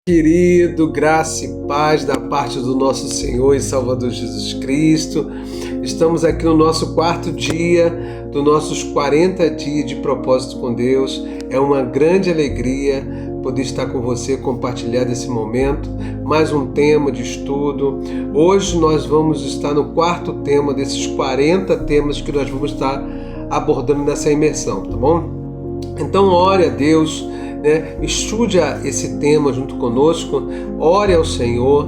Querido, graça e paz da parte do nosso Senhor e Salvador Jesus Cristo. Estamos aqui no nosso quarto dia dos nossos 40 dias de propósito com Deus. É uma grande alegria poder estar com você, compartilhar desse momento, mais um tema de estudo. Hoje nós vamos estar no quarto tema desses 40 temas que nós vamos estar abordando nessa imersão, tá bom? Então ore a Deus, estude esse tema junto conosco, ore ao Senhor,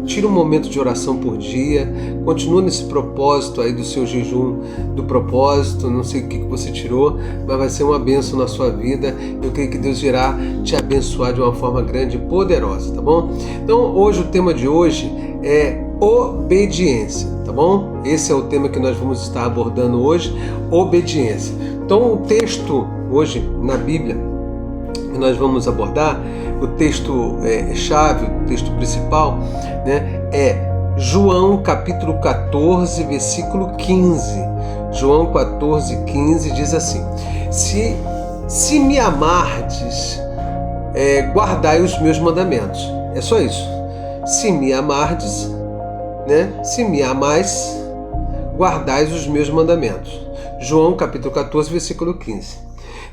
tire um momento de oração por dia, continue nesse propósito aí do seu jejum, do propósito, não sei o que você tirou, mas vai ser uma bênção na sua vida. Eu creio que Deus irá te abençoar de uma forma grande e poderosa, tá bom? Então hoje o tema de hoje é obediência, tá bom? Esse é o tema que nós vamos estar abordando hoje, obediência. Então o texto hoje na Bíblia que nós vamos abordar, o texto chave, o texto principal, é João capítulo 14, versículo 15. João 14, 15 diz assim: Se me amardes, guardai os meus mandamentos. É só isso. Se me amardes, se me amais, guardais os meus mandamentos. João capítulo 14, versículo 15.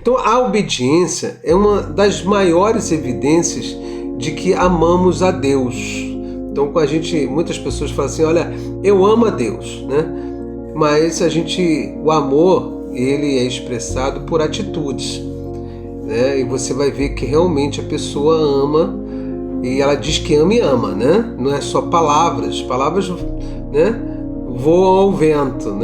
Então a obediência é uma das maiores evidências de que amamos a Deus. Então muitas pessoas falam assim, olha, eu amo a Deus, mas o amor, ele é expressado por atitudes, e você vai ver que realmente a pessoa ama, e ela diz que ama e ama, não é só palavras, voam ao vento,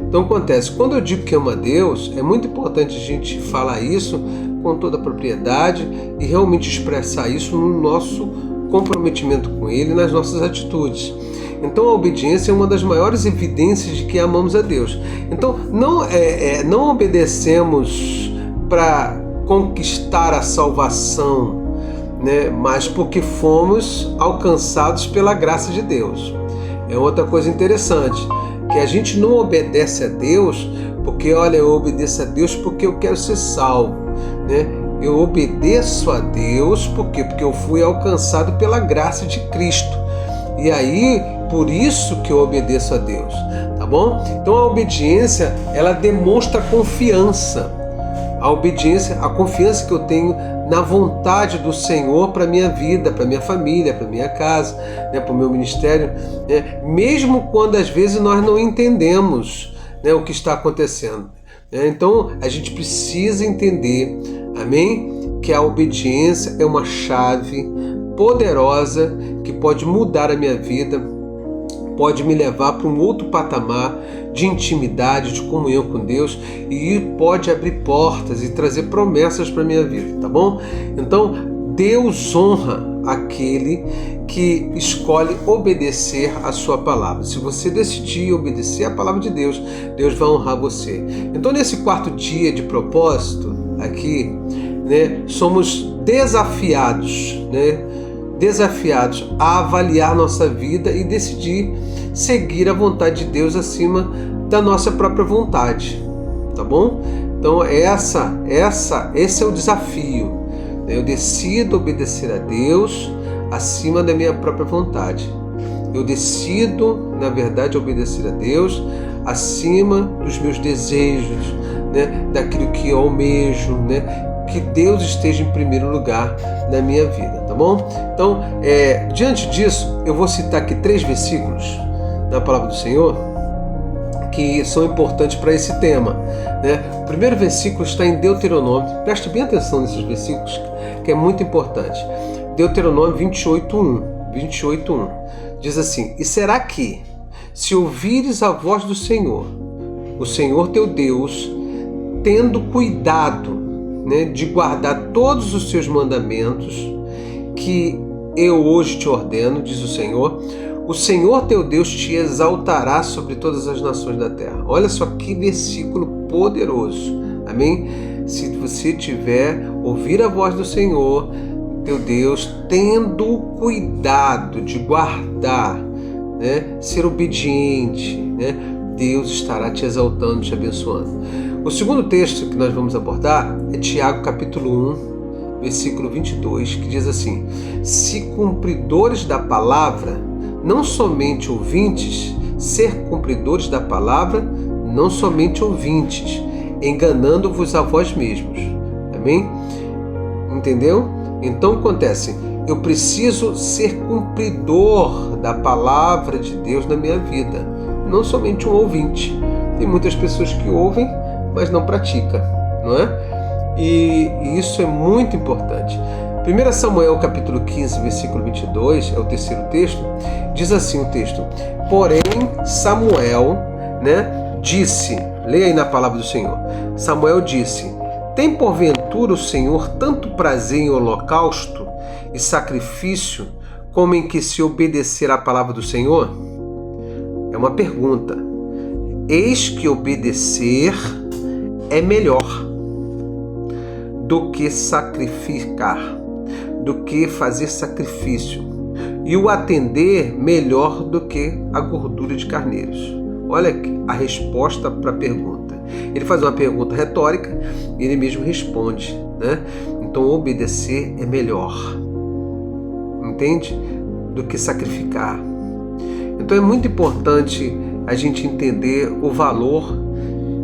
Então acontece, quando eu digo que amo a Deus, é muito importante a gente falar isso com toda a propriedade e realmente expressar isso no nosso comprometimento com Ele, nas nossas atitudes. Então a obediência é uma das maiores evidências de que amamos a Deus. Então não obedecemos para conquistar a salvação, mas porque fomos alcançados pela graça de Deus. É outra coisa interessante, que a gente não obedece a Deus porque, olha, eu obedeço a Deus porque eu quero ser salvo, Eu obedeço a Deus porque eu fui alcançado pela graça de Cristo. E aí, por isso que eu obedeço a Deus, tá bom? Então a obediência, ela demonstra confiança. A obediência, a confiança que eu tenho na vontade do Senhor para a minha vida, para a minha família, para a minha casa, para o meu ministério, mesmo quando às vezes nós não entendemos o que está acontecendo. Então a gente precisa entender, amém? Que a obediência é uma chave poderosa que pode mudar a minha vida, pode me levar para um outro patamar de intimidade, de comunhão com Deus, e pode abrir portas e trazer promessas para a minha vida, tá bom? Então, Deus honra aquele que escolhe obedecer a sua palavra. Se você decidir obedecer a palavra de Deus, Deus vai honrar você. Então, nesse quarto dia de propósito aqui, somos desafiados, desafiados a avaliar nossa vida e decidir seguir a vontade de Deus acima da nossa própria vontade, tá bom? Então esse é o desafio. Eu decido obedecer a Deus acima da minha própria vontade. Eu decido, na verdade, obedecer a Deus acima dos meus desejos, daquilo que eu almejo, que Deus esteja em primeiro lugar na minha vida, tá bom? Então, diante disso, eu vou citar aqui 3 versículos na palavra do Senhor que são importantes para esse tema. O primeiro versículo está em Deuteronômio, preste bem atenção nesses versículos, que é muito importante. Deuteronômio 28:1 diz assim: E será que, se ouvires a voz do Senhor, o Senhor teu Deus, tendo cuidado de guardar todos os seus mandamentos que eu hoje te ordeno, diz o Senhor teu Deus te exaltará sobre todas as nações da terra. Olha só que versículo poderoso, amém? Se você ouvir a voz do Senhor teu Deus, tendo cuidado de guardar, ser obediente, Deus estará te exaltando, te abençoando. O segundo texto que nós vamos abordar é Tiago capítulo 1, versículo 22, que diz assim: se cumpridores da palavra, não somente ouvintes, ser cumpridores da palavra, não somente ouvintes, enganando-vos a vós mesmos. Amém? Entendeu? Então acontece, eu preciso ser cumpridor da palavra de Deus na minha vida, não somente um ouvinte. Tem muitas pessoas que ouvem, mas não praticam, não é? E isso é muito importante. 1 Samuel capítulo 15, versículo 22, é o terceiro texto, diz assim o texto: porém Samuel, disse, leia aí na palavra do Senhor, Samuel disse: tem porventura o Senhor tanto prazer em holocausto e sacrifício, como em que se obedecer à palavra do Senhor? É uma pergunta. Eis que obedecer é melhor do que sacrificar, do que fazer sacrifício, e o atender melhor do que a gordura de carneiros. Olha a resposta para a pergunta. Ele faz uma pergunta retórica e ele mesmo responde, Então obedecer é melhor, entende? Do que sacrificar. Então é muito importante a gente entender o valor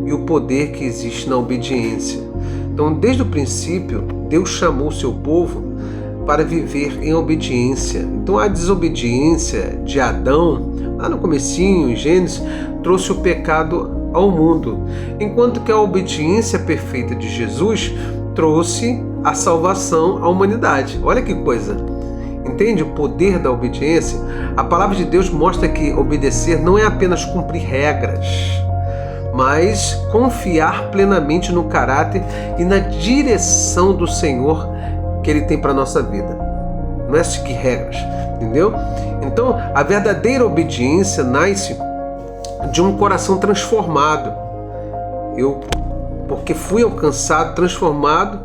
e o poder que existe na obediência. Então, desde o princípio, Deus chamou o seu povo para viver em obediência. Então, a desobediência de Adão, lá no comecinho, em Gênesis, trouxe o pecado ao mundo, enquanto que a obediência perfeita de Jesus trouxe a salvação à humanidade. Olha que coisa! Entende o poder da obediência? A palavra de Deus mostra que obedecer não é apenas cumprir regras, mas confiar plenamente no caráter e na direção do Senhor que Ele tem para a nossa vida. Não é seguir regras, entendeu? Então, a verdadeira obediência nasce de um coração transformado. Porque fui alcançado, transformado,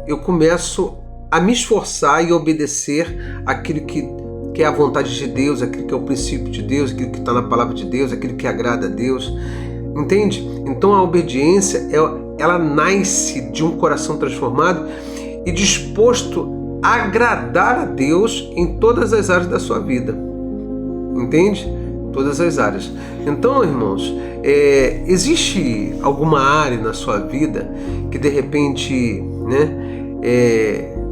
eu começo a me esforçar e obedecer aquilo que é a vontade de Deus, aquilo que é o princípio de Deus, aquilo que está na palavra de Deus, aquilo que agrada a Deus. Entende? Então a obediência, ela nasce de um coração transformado e disposto a agradar a Deus em todas as áreas da sua vida. Entende? Todas as áreas. Então, irmãos, existe alguma área na sua vida que de repente,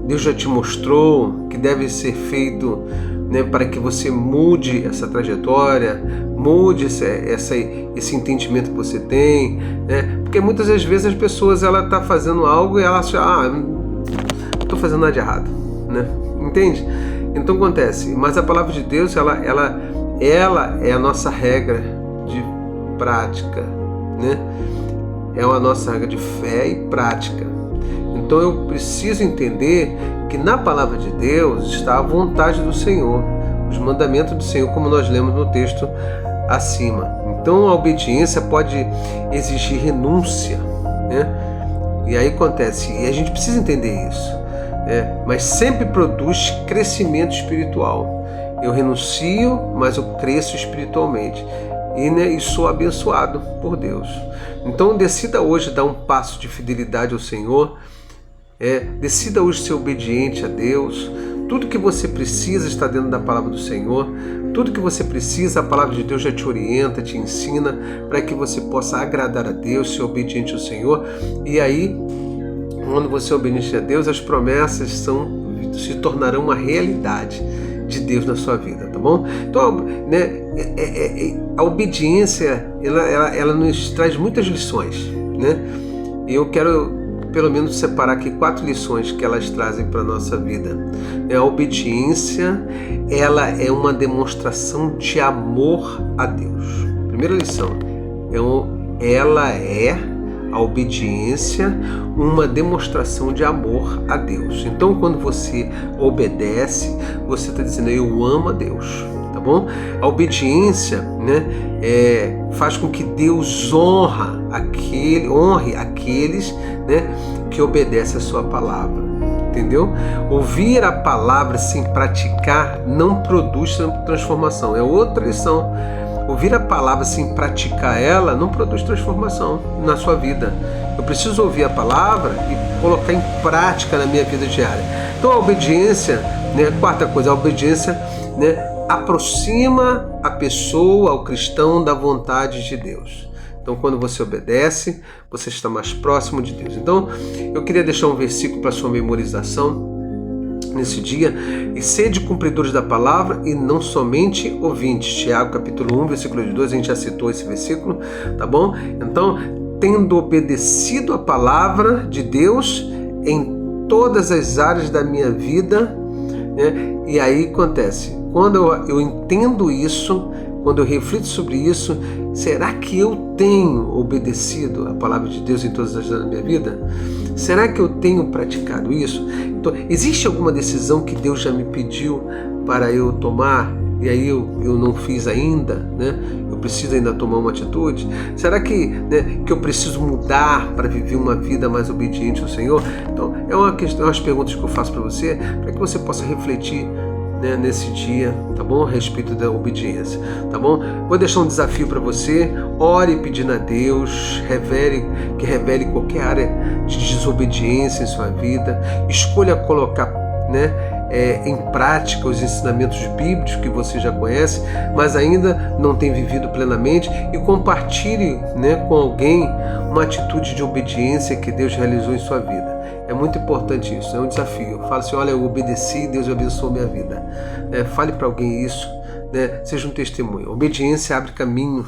Deus já te mostrou que deve ser feito, para que você mude essa trajetória, mude esse entendimento que você tem, porque muitas das vezes as pessoas tá fazendo algo e ela acha, não estou fazendo nada de errado, entende? Então acontece, mas a palavra de Deus ela é a nossa regra de prática, é a nossa regra de fé e prática. Então eu preciso entender que na palavra de Deus está a vontade do Senhor, os mandamentos do Senhor, como nós lemos no texto acima. Então a obediência pode exigir renúncia, E aí acontece, e a gente precisa entender isso, mas sempre produz crescimento espiritual. Eu renuncio, mas eu cresço espiritualmente e sou abençoado por Deus. Então decida hoje dar um passo de fidelidade ao Senhor. Decida hoje ser obediente a Deus. Tudo que você precisa está dentro da palavra do Senhor. Tudo que você precisa, a palavra de Deus já te orienta, te ensina, para que você possa agradar a Deus, ser obediente ao Senhor. E aí, quando você é obediente a Deus, as promessas se tornarão uma realidade de Deus na sua vida, tá bom? Então, a obediência, ela nos traz muitas lições, E eu quero pelo menos separar aqui 4 lições que elas trazem para a nossa vida. A obediência, ela é uma demonstração de amor a Deus. Primeira lição, ela é, a obediência, uma demonstração de amor a Deus. Então, quando você obedece, você está dizendo, eu amo a Deus. Tá bom? A obediência, faz com que Deus honre aqueles, que obedecem a sua palavra. Entendeu? Ouvir a palavra sem praticar não produz transformação. É outra lição. Ouvir a palavra sem praticar ela não produz transformação na sua vida. Eu preciso ouvir a palavra e colocar em prática na minha vida diária. Então a obediência, né, quarta coisa, a obediência, né, aproxima a pessoa, o cristão, da vontade de Deus. Então, quando você obedece, você está mais próximo de Deus. Então, eu queria deixar um versículo para sua memorização nesse dia. E sede cumpridores da palavra e não somente ouvintes. Tiago, capítulo 1, versículo 2, a gente já citou esse versículo, tá bom? Então, tendo obedecido a palavra de Deus em todas as áreas da minha vida, né? E aí acontece, quando eu entendo isso, quando eu reflito sobre isso, será que eu tenho obedecido a palavra de Deus em todas as áreas da minha vida? Será que eu tenho praticado isso? Então, existe alguma decisão que Deus já me pediu para eu tomar e aí eu não fiz ainda, né? Eu preciso ainda tomar uma atitude? Será que, né, que eu preciso mudar para viver uma vida mais obediente ao Senhor? Então, umas perguntas que eu faço para que você possa refletir, né, nesse dia, tá bom? A respeito da obediência, tá bom? Vou deixar um desafio para você. Ore pedindo a Deus, que revele qualquer área de desobediência em sua vida. Escolha colocar, né, em prática os ensinamentos bíblicos que você já conhece, mas ainda não tem vivido plenamente, e compartilhe, né, com alguém uma atitude de obediência que Deus realizou em sua vida. É muito importante isso, é um desafio. Fala assim, olha, eu obedeci, Deus abençoou minha vida. Fale para alguém isso, né? Seja um testemunho. A obediência abre caminho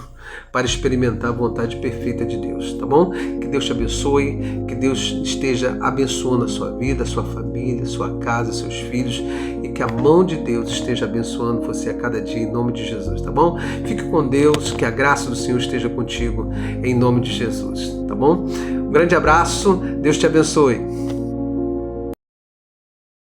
para experimentar a vontade perfeita de Deus, tá bom? Que Deus te abençoe, que Deus esteja abençoando a sua vida, a sua família, a sua casa, seus filhos, e que a mão de Deus esteja abençoando você a cada dia, em nome de Jesus, tá bom? Fique com Deus, que a graça do Senhor esteja contigo, em nome de Jesus, tá bom? Um grande abraço, Deus te abençoe.